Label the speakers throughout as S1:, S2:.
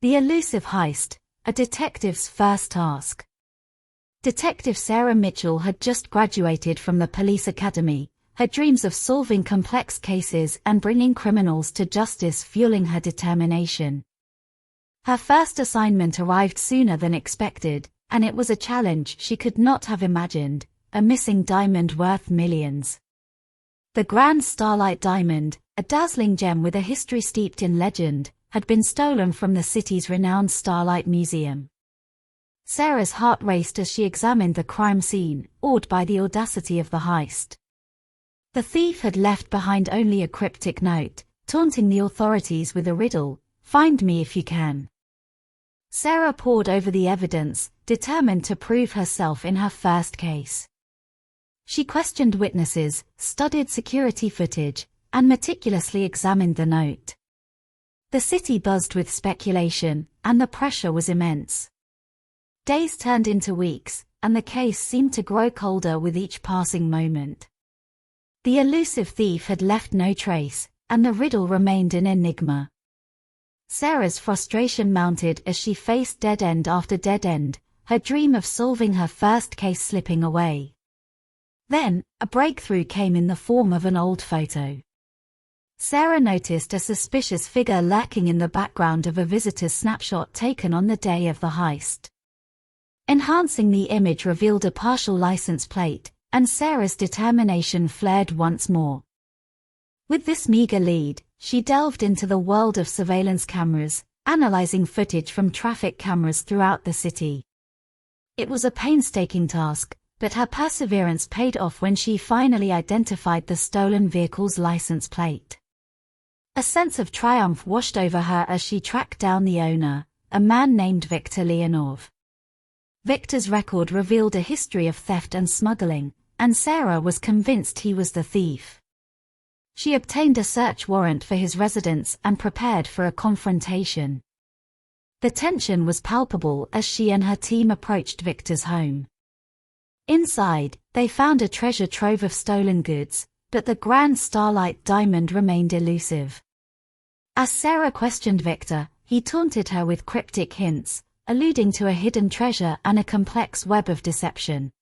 S1: The Elusive Heist, a detective's first task. Detective Sarah Mitchell had just graduated from the police academy, her dreams of solving complex cases and bringing criminals to justice fueling her determination. Her first assignment arrived sooner than expected, and it was a challenge she could not have imagined, a missing diamond worth millions. The Grand Starlight Diamond, a dazzling gem with a history steeped in legend, had been stolen from the city's renowned Starlight Museum. Sarah's heart raced as she examined the crime scene, awed by the audacity of the heist. The thief had left behind only a cryptic note, taunting the authorities with a riddle, "Find me if you can." Sarah pored over the evidence, determined to prove herself in her first case. She questioned witnesses, studied security footage, and meticulously examined the note. The city buzzed with speculation, and the pressure was immense. Days turned into weeks, and the case seemed to grow colder with each passing moment. The elusive thief had left no trace, and the riddle remained an enigma. Sarah's frustration mounted as she faced dead end after dead end, her dream of solving her first case slipping away. Then, a breakthrough came in the form of an old photo. Sarah noticed a suspicious figure lurking in the background of a visitor's snapshot taken on the day of the heist. Enhancing the image revealed a partial license plate, and Sarah's determination flared once more. With this meager lead, she delved into the world of surveillance cameras, analyzing footage from traffic cameras throughout the city. It was a painstaking task, but her perseverance paid off when she finally identified the stolen vehicle's license plate. A sense of triumph washed over her as she tracked down the owner, a man named Victor Leonov. Victor's record revealed a history of theft and smuggling, and Sarah was convinced he was the thief. She obtained a search warrant for his residence and prepared for a confrontation. The tension was palpable as she and her team approached Victor's home. Inside, they found a treasure trove of stolen goods, but the Grand Starlight Diamond remained elusive. As Sarah questioned Victor, he taunted her with cryptic hints, alluding to a hidden treasure and a complex web of deception.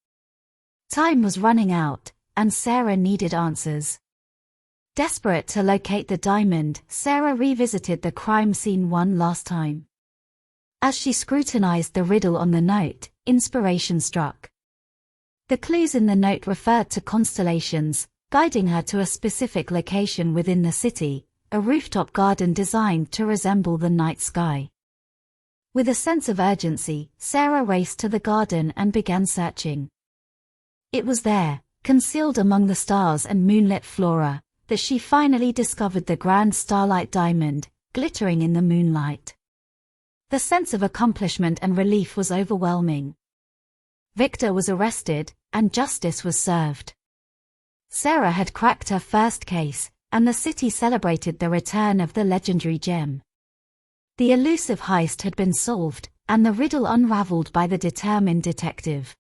S1: Time was running out, and Sarah needed answers. Desperate to locate the diamond, Sarah revisited the crime scene one last time. As she scrutinized the riddle on the note, inspiration struck. The clues in the note referred to constellations, guiding her to a specific location within the city, a rooftop garden designed to resemble the night sky. With a sense of urgency, Sarah raced to the garden and began searching. It was there, concealed among the stars and moonlit flora, that she finally discovered the Grand Starlight Diamond, glittering in the moonlight. The sense of accomplishment and relief was overwhelming. Victor was arrested, and justice was served. Sarah had cracked her first case, and the city celebrated the return of the legendary gem. The elusive heist had been solved, and the riddle unraveled by the determined detective.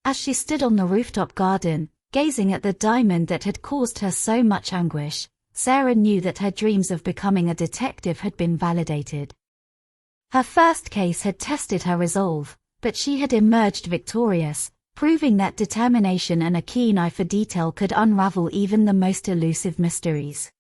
S1: As she stood on the rooftop garden, gazing at the diamond that had caused her so much anguish, Sarah knew that her dreams of becoming a detective had been validated. Her first case had tested her resolve, but she had emerged victorious, proving that determination and a keen eye for detail could unravel even the most elusive mysteries.